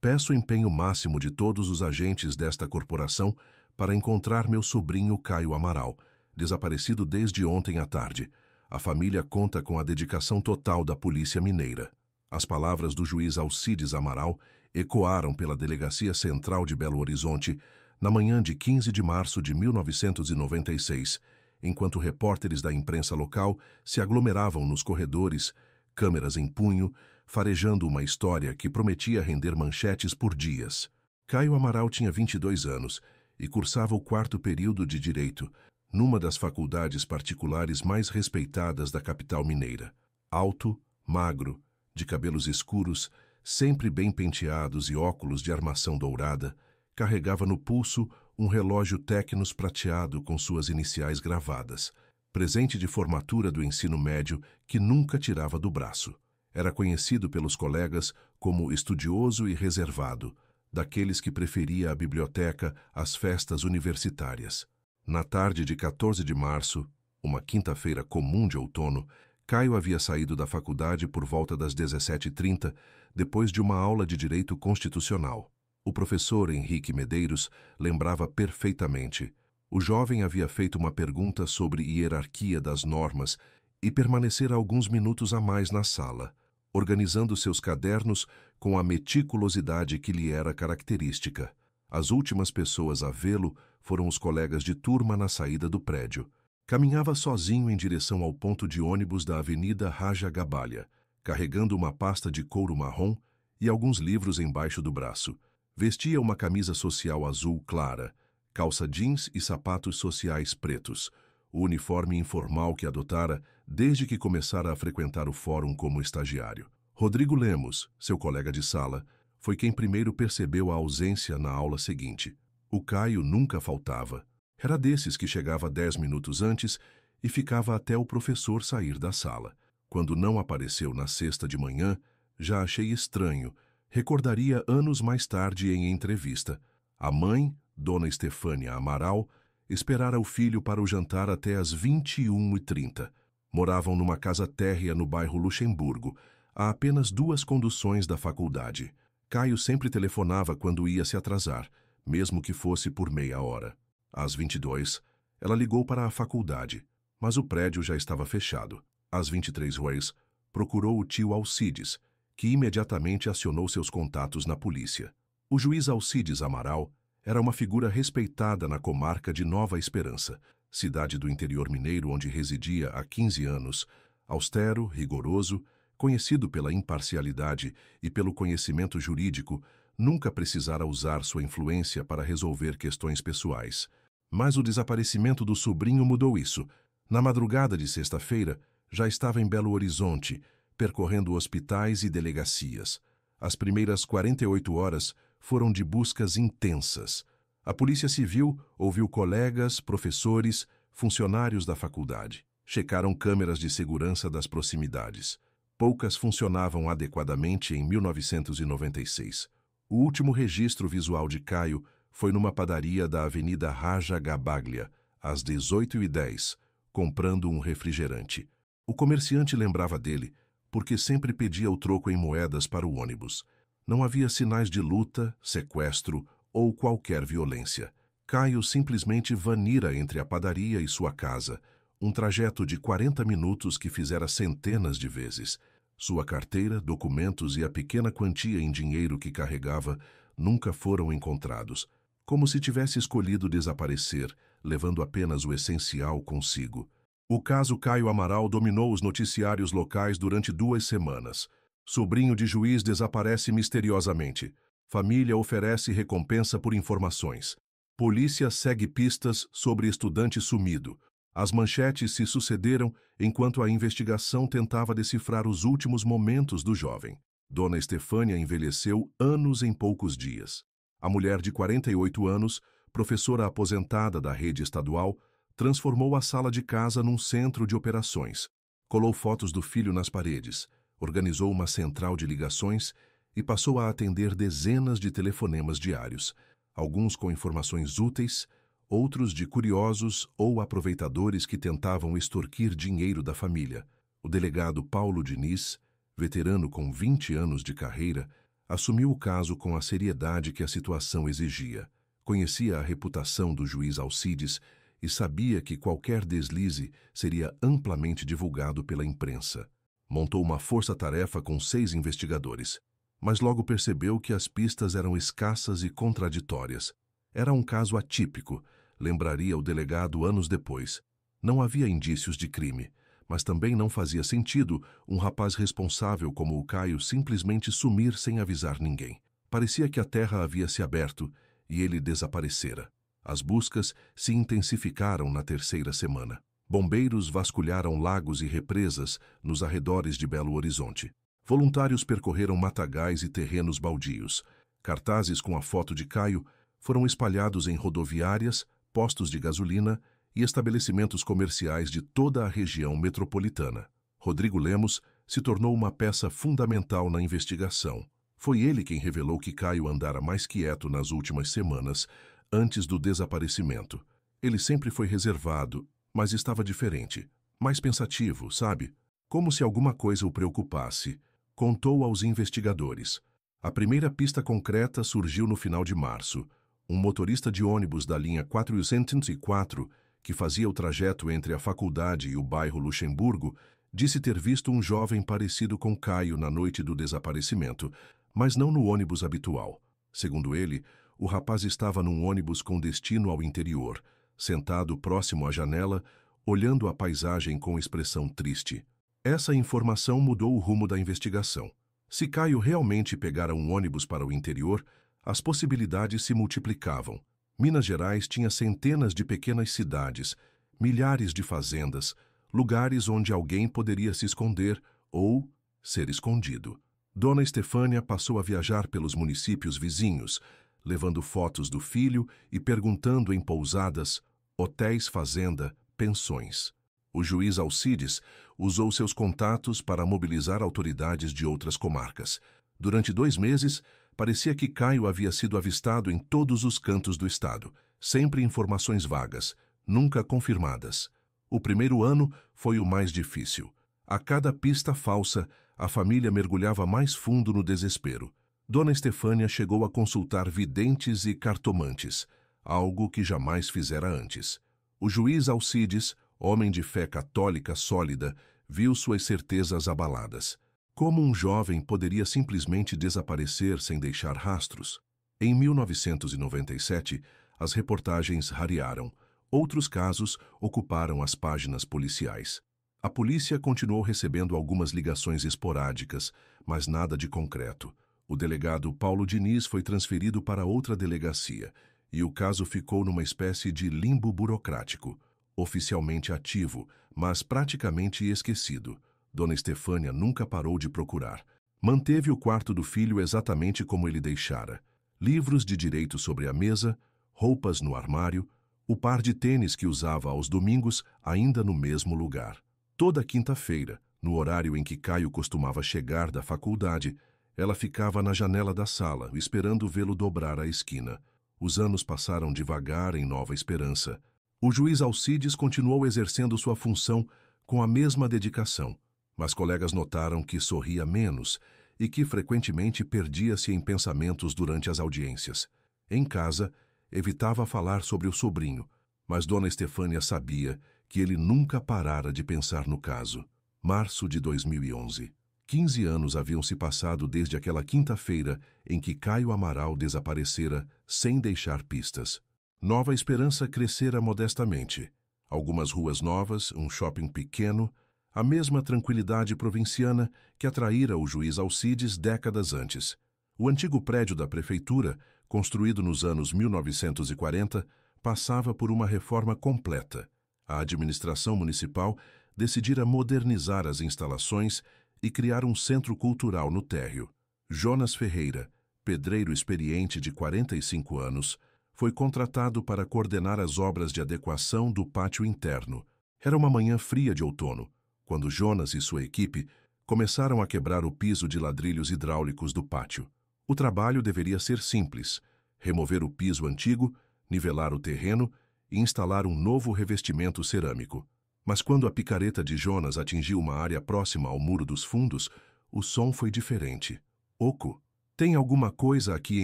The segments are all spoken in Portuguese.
Peço o empenho máximo de todos os agentes desta corporação para encontrar meu sobrinho Caio Amaral, desaparecido desde ontem à tarde. A família conta com a dedicação total da Polícia Mineira. As palavras do juiz Alcides Amaral ecoaram pela Delegacia Central de Belo Horizonte na manhã de 15 de março de 1996, enquanto repórteres da imprensa local se aglomeravam nos corredores, câmeras em punho, farejando uma história que prometia render manchetes por dias. Caio Amaral tinha 22 anos e cursava o 4º período de Direito, numa das faculdades particulares mais respeitadas da capital mineira. Alto, magro, de cabelos escuros, sempre bem penteados e óculos de armação dourada, carregava no pulso um relógio Tecnos prateado com suas iniciais gravadas, presente de formatura do ensino médio que nunca tirava do braço. Era conhecido pelos colegas como estudioso e reservado, daqueles que preferia a biblioteca às festas universitárias. Na tarde de 14 de março, uma quinta-feira comum de outono, Caio havia saído da faculdade por volta das 17h30, depois de uma aula de Direito Constitucional. O professor Henrique Medeiros lembrava perfeitamente. O jovem havia feito uma pergunta sobre hierarquia das normas e permanecera alguns minutos a mais na sala, organizando seus cadernos com a meticulosidade que lhe era característica. As últimas pessoas a vê-lo foram os colegas de turma na saída do prédio. Caminhava sozinho em direção ao ponto de ônibus da Avenida Raja Gabalha, carregando uma pasta de couro marrom e alguns livros embaixo do braço. Vestia uma camisa social azul clara, calça jeans e sapatos sociais pretos, o uniforme informal que adotara desde que começara a frequentar o fórum como estagiário. Rodrigo Lemos, seu colega de sala, foi quem primeiro percebeu a ausência na aula seguinte. O Caio nunca faltava. Era desses que chegava 10 minutos antes e ficava até o professor sair da sala. Quando não apareceu na sexta de manhã, já achei estranho. Recordaria anos mais tarde em entrevista. A mãe, Dona Estefânia Amaral, esperara o filho para o jantar até às 21h30. Moravam numa casa térrea no bairro Luxemburgo, a apenas 2 conduções da faculdade. Caio sempre telefonava quando ia se atrasar, mesmo que fosse por meia hora. Às 22h, ela ligou para a faculdade, mas o prédio já estava fechado. Às 23h, procurou o tio Alcides, que imediatamente acionou seus contatos na polícia. O juiz Alcides Amaral era uma figura respeitada na comarca de Nova Esperança, cidade do interior mineiro onde residia há 15 anos, austero, rigoroso, conhecido pela imparcialidade e pelo conhecimento jurídico, nunca precisara usar sua influência para resolver questões pessoais. Mas o desaparecimento do sobrinho mudou isso. Na madrugada de sexta-feira, já estava em Belo Horizonte, percorrendo hospitais e delegacias. As primeiras 48 horas foram de buscas intensas. A Polícia Civil ouviu colegas, professores, funcionários da faculdade. Checaram câmeras de segurança das proximidades. Poucas funcionavam adequadamente em 1996. O último registro visual de Caio foi numa padaria da Avenida Raja Gabaglia, às 18h10, comprando um refrigerante. O comerciante lembrava dele, porque sempre pedia o troco em moedas para o ônibus. Não havia sinais de luta, sequestro ou qualquer violência. Caio simplesmente vanira entre a padaria e sua casa, um trajeto de 40 minutos que fizera centenas de vezes. Sua carteira, documentos e a pequena quantia em dinheiro que carregava nunca foram encontrados, como se tivesse escolhido desaparecer, levando apenas o essencial consigo. O caso Caio Amaral dominou os noticiários locais durante 2 semanas. Sobrinho de juiz desaparece misteriosamente. Família oferece recompensa por informações. Polícia segue pistas sobre estudante sumido. As manchetes se sucederam enquanto a investigação tentava decifrar os últimos momentos do jovem. Dona Estefânia envelheceu anos em poucos dias. A mulher de 48 anos, professora aposentada da rede estadual, transformou a sala de casa num centro de operações. Colou fotos do filho nas paredes, organizou uma central de ligações e passou a atender dezenas de telefonemas diários, alguns com informações úteis, outros de curiosos ou aproveitadores que tentavam extorquir dinheiro da família. O delegado Paulo Diniz, veterano com 20 anos de carreira, Assumiu o caso com a seriedade que a situação exigia. Conhecia a reputação do juiz Alcides e sabia que qualquer deslize seria amplamente divulgado pela imprensa. Montou uma força-tarefa com 6 investigadores, mas logo percebeu que as pistas eram escassas e contraditórias. Era um caso atípico, lembraria o delegado anos depois. Não havia indícios de crime, mas também não fazia sentido um rapaz responsável como o Caio simplesmente sumir sem avisar ninguém. Parecia que a terra havia se aberto e ele desaparecera. As buscas se intensificaram na 3ª semana. Bombeiros vasculharam lagos e represas nos arredores de Belo Horizonte. Voluntários percorreram matagais e terrenos baldios. Cartazes com a foto de Caio foram espalhados em rodoviárias, postos de gasolina e estabelecimentos comerciais de toda a região metropolitana. Rodrigo Lemos se tornou uma peça fundamental na investigação. Foi ele quem revelou que Caio andara mais quieto nas últimas semanas, antes do desaparecimento. Ele sempre foi reservado, mas estava diferente, mais pensativo, sabe? Como se alguma coisa o preocupasse. Contou aos investigadores. A primeira pista concreta surgiu no final de março. Um motorista de ônibus da linha 404, que fazia o trajeto entre a faculdade e o bairro Luxemburgo, disse ter visto um jovem parecido com Caio na noite do desaparecimento, mas não no ônibus habitual. Segundo ele, o rapaz estava num ônibus com destino ao interior, sentado próximo à janela, olhando a paisagem com expressão triste. Essa informação mudou o rumo da investigação. Se Caio realmente pegara um ônibus para o interior, as possibilidades se multiplicavam. Minas Gerais tinha centenas de pequenas cidades, milhares de fazendas, lugares onde alguém poderia se esconder ou ser escondido. Dona Estefânia passou a viajar pelos municípios vizinhos, levando fotos do filho e perguntando em pousadas, hotéis fazenda, pensões. O juiz Alcides usou seus contatos para mobilizar autoridades de outras comarcas. Durante 2 meses, parecia que Caio havia sido avistado em todos os cantos do estado, sempre informações vagas, nunca confirmadas. O primeiro ano foi o mais difícil. A cada pista falsa, a família mergulhava mais fundo no desespero. Dona Estefânia chegou a consultar videntes e cartomantes, algo que jamais fizera antes. O juiz Alcides, homem de fé católica sólida, viu suas certezas abaladas. Como um jovem poderia simplesmente desaparecer sem deixar rastros? Em 1997, as reportagens rarearam. Outros casos ocuparam as páginas policiais. A polícia continuou recebendo algumas ligações esporádicas, mas nada de concreto. O delegado Paulo Diniz foi transferido para outra delegacia e o caso ficou numa espécie de limbo burocrático, oficialmente ativo, mas praticamente esquecido. Dona Estefânia nunca parou de procurar. Manteve o quarto do filho exatamente como ele deixara. Livros de direito sobre a mesa, roupas no armário, o par de tênis que usava aos domingos ainda no mesmo lugar. Toda quinta-feira, no horário em que Caio costumava chegar da faculdade, ela ficava na janela da sala, esperando vê-lo dobrar a esquina. Os anos passaram devagar em Nova Esperança. O juiz Alcides continuou exercendo sua função com a mesma dedicação, mas colegas notaram que sorria menos e que frequentemente perdia-se em pensamentos durante as audiências. Em casa, evitava falar sobre o sobrinho, mas Dona Estefânia sabia que ele nunca parara de pensar no caso. Março de 2011. 15 anos haviam se passado desde aquela quinta-feira em que Caio Amaral desaparecera sem deixar pistas. Nova Esperança crescera modestamente. Algumas ruas novas, um shopping pequeno, a mesma tranquilidade provinciana que atraíra o juiz Alcides décadas antes. O antigo prédio da prefeitura, construído nos anos 1940, passava por uma reforma completa. A administração municipal decidira modernizar as instalações e criar um centro cultural no térreo. Jonas Ferreira, pedreiro experiente de 45 anos, foi contratado para coordenar as obras de adequação do pátio interno. Era uma manhã fria de outono, quando Jonas e sua equipe começaram a quebrar o piso de ladrilhos hidráulicos do pátio. O trabalho deveria ser simples: remover o piso antigo, nivelar o terreno e instalar um novo revestimento cerâmico. Mas quando a picareta de Jonas atingiu uma área próxima ao muro dos fundos, o som foi diferente. Oco. Tem alguma coisa aqui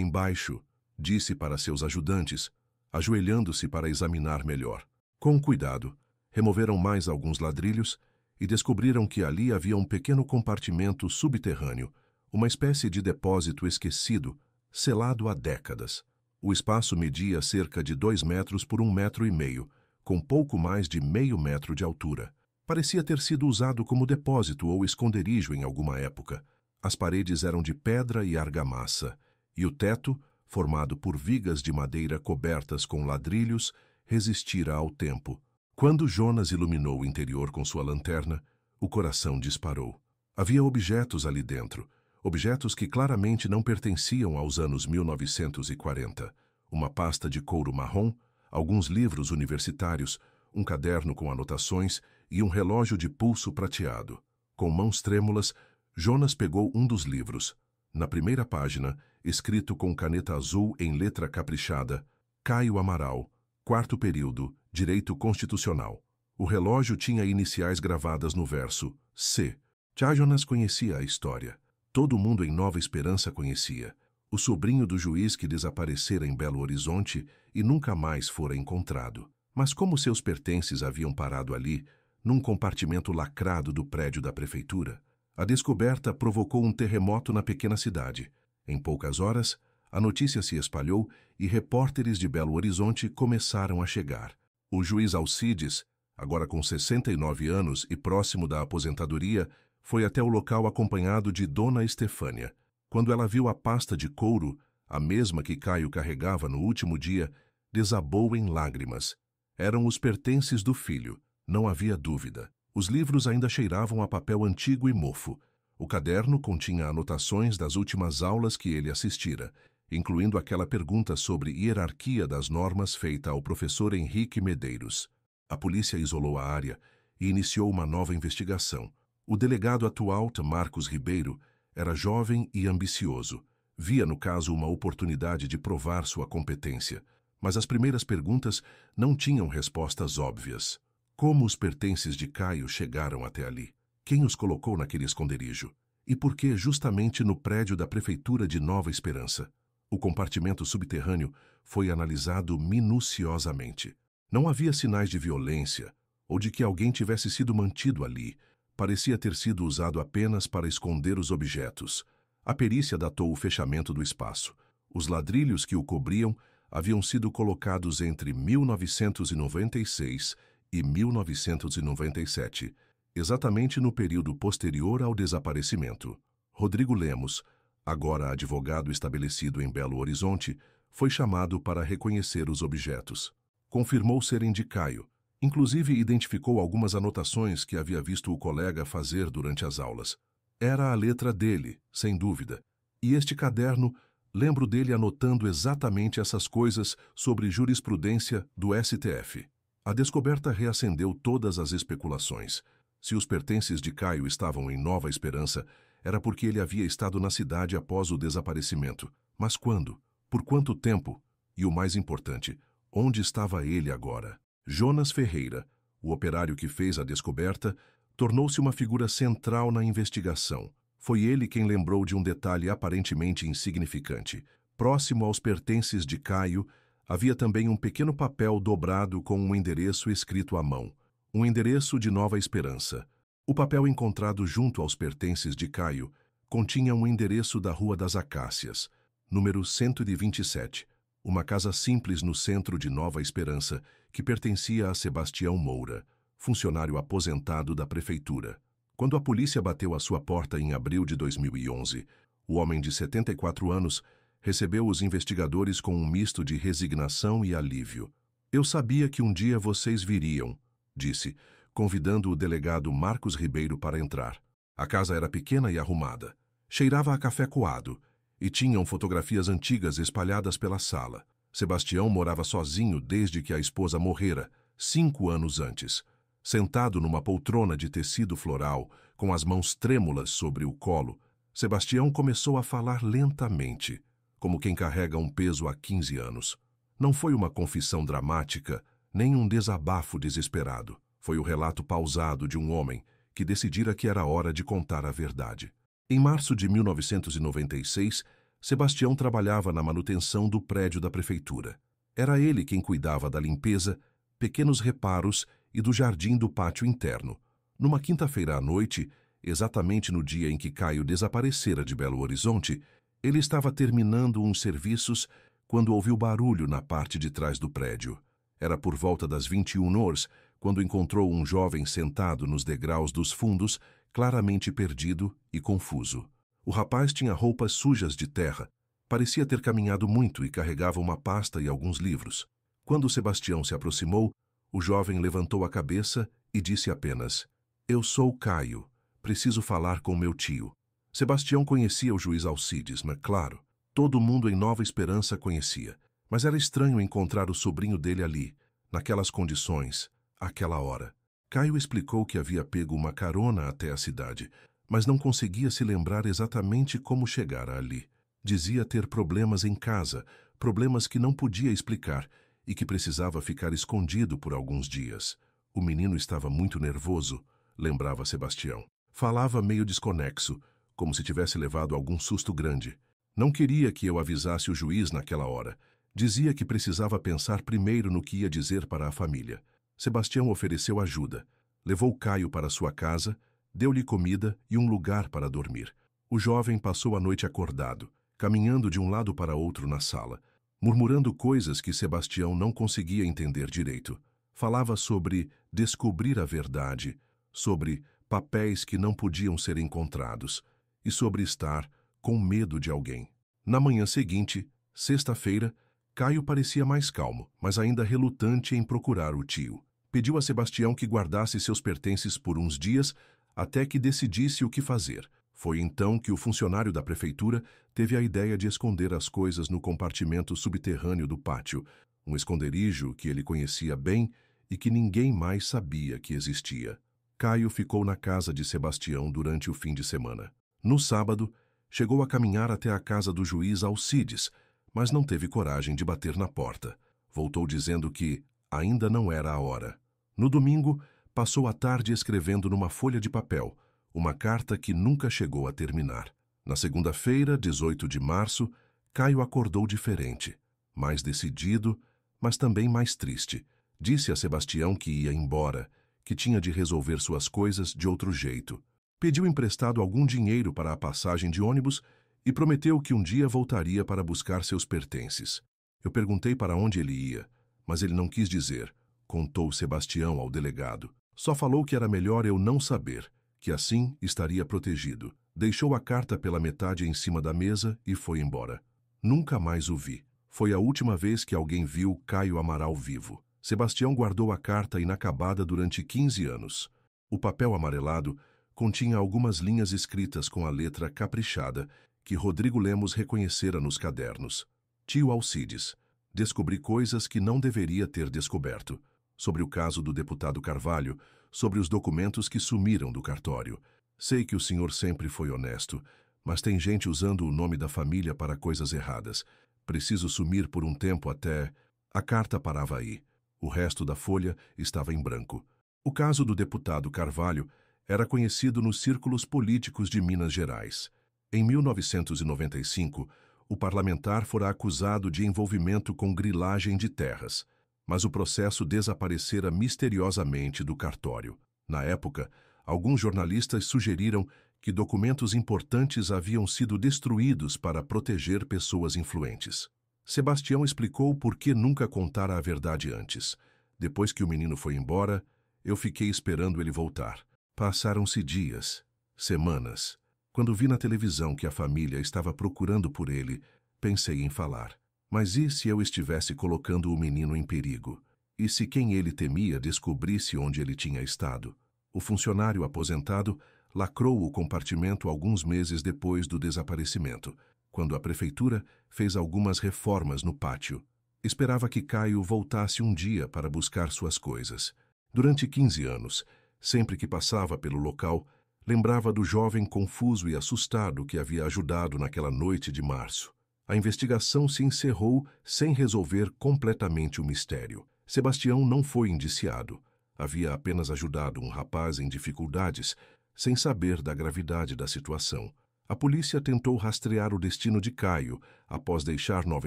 embaixo, disse para seus ajudantes, ajoelhando-se para examinar melhor. Com cuidado, removeram mais alguns ladrilhos e descobriram que ali havia um pequeno compartimento subterrâneo, uma espécie de depósito esquecido, selado há décadas. O espaço media cerca de 2 metros por 1,5 metros, com pouco mais de meio metro de altura. Parecia ter sido usado como depósito ou esconderijo em alguma época. As paredes eram de pedra e argamassa, e o teto, formado por vigas de madeira cobertas com ladrilhos, resistira ao tempo. Quando Jonas iluminou o interior com sua lanterna, o coração disparou. Havia objetos ali dentro, objetos que claramente não pertenciam aos anos 1940. Uma pasta de couro marrom, alguns livros universitários, um caderno com anotações e um relógio de pulso prateado. Com mãos trêmulas, Jonas pegou um dos livros. Na primeira página, escrito com caneta azul em letra caprichada, Caio Amaral, 4º período, Direito Constitucional. O relógio tinha iniciais gravadas no verso C. Já Jonas conhecia a história. Todo mundo em Nova Esperança conhecia. O sobrinho do juiz que desaparecera em Belo Horizonte e nunca mais fora encontrado. Mas como seus pertences haviam parado ali, num compartimento lacrado do prédio da prefeitura, a descoberta provocou um terremoto na pequena cidade. Em poucas horas, a notícia se espalhou e repórteres de Belo Horizonte começaram a chegar. O juiz Alcides, agora com 69 anos e próximo da aposentadoria, foi até o local acompanhado de Dona Estefânia. Quando ela viu a pasta de couro, a mesma que Caio carregava no último dia, desabou em lágrimas. Eram os pertences do filho, não havia dúvida. Os livros ainda cheiravam a papel antigo e mofo. O caderno continha anotações das últimas aulas que ele assistira, incluindo aquela pergunta sobre hierarquia das normas feita ao professor Henrique Medeiros. A polícia isolou a área e iniciou uma nova investigação. O delegado atual, Marcos Ribeiro, era jovem e ambicioso. Via no caso uma oportunidade de provar sua competência, mas as primeiras perguntas não tinham respostas óbvias. Como os pertences de Caio chegaram até ali? Quem os colocou naquele esconderijo? E por que justamente no prédio da Prefeitura de Nova Esperança? O compartimento subterrâneo foi analisado minuciosamente. Não havia sinais de violência ou de que alguém tivesse sido mantido ali. Parecia ter sido usado apenas para esconder os objetos. A perícia datou o fechamento do espaço. Os ladrilhos que o cobriam haviam sido colocados entre 1996 e 1997, exatamente no período posterior ao desaparecimento. Rodrigo Lemos, agora advogado estabelecido em Belo Horizonte, foi chamado para reconhecer os objetos. Confirmou serem de Caio. Inclusive identificou algumas anotações que havia visto o colega fazer durante as aulas. Era a letra dele, sem dúvida. E este caderno, lembro dele anotando exatamente essas coisas sobre jurisprudência do STF. A descoberta reacendeu todas as especulações. Se os pertences de Caio estavam em Nova Esperança, era porque ele havia estado na cidade após o desaparecimento. Mas quando? Por quanto tempo? E o mais importante, onde estava ele agora? Jonas Ferreira, o operário que fez a descoberta, tornou-se uma figura central na investigação. Foi ele quem lembrou de um detalhe aparentemente insignificante. Próximo aos pertences de Caio, havia também um pequeno papel dobrado com um endereço escrito à mão. Um endereço de Nova Esperança. O papel encontrado junto aos pertences de Caio continha um endereço da Rua das Acácias, número 127, uma casa simples no centro de Nova Esperança que pertencia a Sebastião Moura, funcionário aposentado da prefeitura. Quando a polícia bateu à sua porta em abril de 2011, o homem de 74 anos recebeu os investigadores com um misto de resignação e alívio. Eu sabia que um dia vocês viriam, disse, convidando o delegado Marcos Ribeiro para entrar. A casa era pequena e arrumada. Cheirava a café coado e tinham fotografias antigas espalhadas pela sala. Sebastião morava sozinho desde que a esposa morrera, 5 anos antes. Sentado numa poltrona de tecido floral, com as mãos trêmulas sobre o colo, Sebastião começou a falar lentamente, como quem carrega um peso há 15 anos. Não foi uma confissão dramática, nem um desabafo desesperado. Foi o relato pausado de um homem que decidira que era hora de contar a verdade. Em março de 1996, Sebastião trabalhava na manutenção do prédio da prefeitura. Era ele quem cuidava da limpeza, pequenos reparos e do jardim do pátio interno. Numa quinta-feira à noite, exatamente no dia em que Caio desaparecera de Belo Horizonte, ele estava terminando uns serviços quando ouviu barulho na parte de trás do prédio. Era por volta das 21h, quando encontrou um jovem sentado nos degraus dos fundos, claramente perdido e confuso. O rapaz tinha roupas sujas de terra, parecia ter caminhado muito e carregava uma pasta e alguns livros. Quando Sebastião se aproximou, o jovem levantou a cabeça e disse apenas: "Eu sou Caio. Preciso falar com meu tio." Sebastião conhecia o juiz Alcides, mas claro, todo mundo em Nova Esperança conhecia. Mas era estranho encontrar o sobrinho dele ali, naquelas condições, àquela hora. Caio explicou que havia pego uma carona até a cidade, mas não conseguia se lembrar exatamente como chegara ali. Dizia ter problemas em casa, problemas que não podia explicar e que precisava ficar escondido por alguns dias. O menino estava muito nervoso, lembrava Sebastião. Falava meio desconexo, como se tivesse levado algum susto grande. Não queria que eu avisasse o juiz naquela hora. Dizia que precisava pensar primeiro no que ia dizer para a família. Sebastião ofereceu ajuda. Levou Caio para sua casa, deu-lhe comida e um lugar para dormir. O jovem passou a noite acordado, caminhando de um lado para outro na sala, murmurando coisas que Sebastião não conseguia entender direito. Falava sobre descobrir a verdade, sobre papéis que não podiam ser encontrados e sobre estar com medo de alguém. Na manhã seguinte, sexta-feira, Caio parecia mais calmo, mas ainda relutante em procurar o tio. Pediu a Sebastião que guardasse seus pertences por uns dias até que decidisse o que fazer. Foi então que o funcionário da prefeitura teve a ideia de esconder as coisas no compartimento subterrâneo do pátio, um esconderijo que ele conhecia bem e que ninguém mais sabia que existia. Caio ficou na casa de Sebastião durante o fim de semana. No sábado, chegou a caminhar até a casa do juiz Alcides, mas não teve coragem de bater na porta. Voltou dizendo que ainda não era a hora. No domingo, passou a tarde escrevendo numa folha de papel uma carta que nunca chegou a terminar. Na segunda-feira, 18 de março, Caio acordou diferente, mais decidido, mas também mais triste. Disse a Sebastião que ia embora, que tinha de resolver suas coisas de outro jeito. Pediu emprestado algum dinheiro para a passagem de ônibus e prometeu que um dia voltaria para buscar seus pertences. Eu perguntei para onde ele ia, mas ele não quis dizer, contou Sebastião ao delegado. Só falou que era melhor eu não saber, que assim estaria protegido. Deixou a carta pela metade em cima da mesa e foi embora. Nunca mais o vi. Foi a última vez que alguém viu Caio Amaral vivo. Sebastião guardou a carta inacabada durante 15 anos. O papel amarelado continha algumas linhas escritas com a letra caprichada que Rodrigo Lemos reconhecera nos cadernos. Tio Alcides. Descobri coisas que não deveria ter descoberto. Sobre o caso do deputado Carvalho, sobre os documentos que sumiram do cartório. Sei que o senhor sempre foi honesto, mas tem gente usando o nome da família para coisas erradas. Preciso sumir por um tempo até... A carta parava aí. O resto da folha estava em branco. O caso do deputado Carvalho era conhecido nos círculos políticos de Minas Gerais. Em 1995, o parlamentar fora acusado de envolvimento com grilagem de terras, mas o processo desaparecera misteriosamente do cartório. Na época, alguns jornalistas sugeriram que documentos importantes haviam sido destruídos para proteger pessoas influentes. Sebastião explicou por que nunca contara a verdade antes. Depois que o menino foi embora, eu fiquei esperando ele voltar. Passaram-se dias, semanas. Quando vi na televisão que a família estava procurando por ele, pensei em falar. Mas e se eu estivesse colocando o menino em perigo? E se quem ele temia descobrisse onde ele tinha estado? O funcionário aposentado lacrou o compartimento alguns meses depois do desaparecimento, quando a prefeitura fez algumas reformas no pátio. Esperava que Caio voltasse um dia para buscar suas coisas. Durante 15 anos, sempre que passava pelo local, lembrava do jovem confuso e assustado que havia ajudado naquela noite de março. A investigação se encerrou sem resolver completamente o mistério. Sebastião não foi indiciado. Havia apenas ajudado um rapaz em dificuldades, sem saber da gravidade da situação. A polícia tentou rastrear o destino de Caio após deixar Nova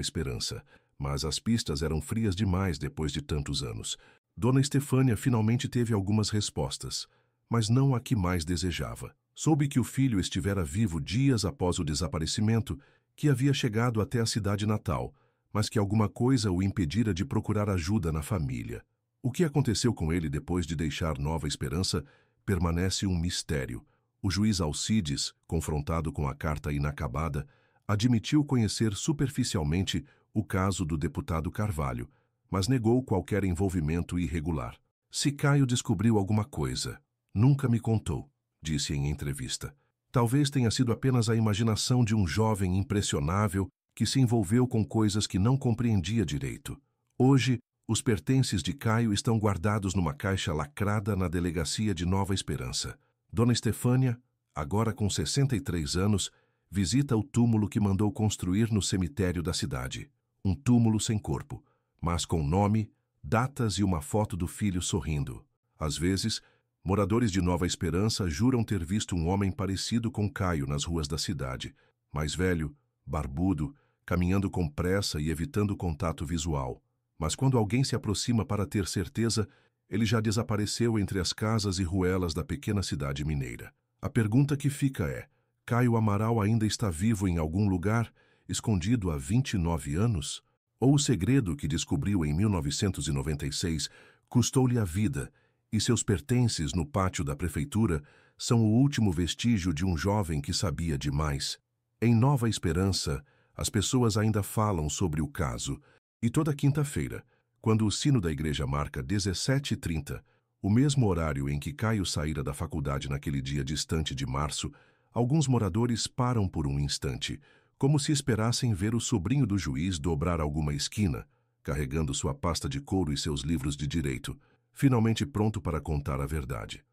Esperança, mas as pistas eram frias demais depois de tantos anos. Dona Estefânia finalmente teve algumas respostas, mas não a que mais desejava. Soube que o filho estivera vivo dias após o desaparecimento, que havia chegado até a cidade natal, mas que alguma coisa o impedira de procurar ajuda na família. O que aconteceu com ele depois de deixar Nova Esperança permanece um mistério. O juiz Alcides, confrontado com a carta inacabada, admitiu conhecer superficialmente o caso do deputado Carvalho, mas negou qualquer envolvimento irregular. Se Caio descobriu alguma coisa, nunca me contou, disse em entrevista. Talvez tenha sido apenas a imaginação de um jovem impressionável que se envolveu com coisas que não compreendia direito. Hoje, os pertences de Caio estão guardados numa caixa lacrada na delegacia de Nova Esperança. Dona Estefânia, agora com 63 anos, visita o túmulo que mandou construir no cemitério da cidade. Um túmulo sem corpo, mas com nome, datas e uma foto do filho sorrindo. Às vezes, moradores de Nova Esperança juram ter visto um homem parecido com Caio nas ruas da cidade, mais velho, barbudo, caminhando com pressa e evitando contato visual. Mas quando alguém se aproxima para ter certeza, ele já desapareceu entre as casas e ruelas da pequena cidade mineira. A pergunta que fica é: Caio Amaral ainda está vivo em algum lugar, escondido há 29 anos? Ou o segredo que descobriu em 1996 custou-lhe a vida e seus pertences no pátio da prefeitura são o último vestígio de um jovem que sabia demais? Em Nova Esperança, as pessoas ainda falam sobre o caso, e toda quinta-feira, quando o sino da igreja marca 17h30, o mesmo horário em que Caio saíra da faculdade naquele dia distante de março, alguns moradores param por um instante, como se esperassem ver o sobrinho do juiz dobrar alguma esquina, carregando sua pasta de couro e seus livros de direito, finalmente pronto para contar a verdade.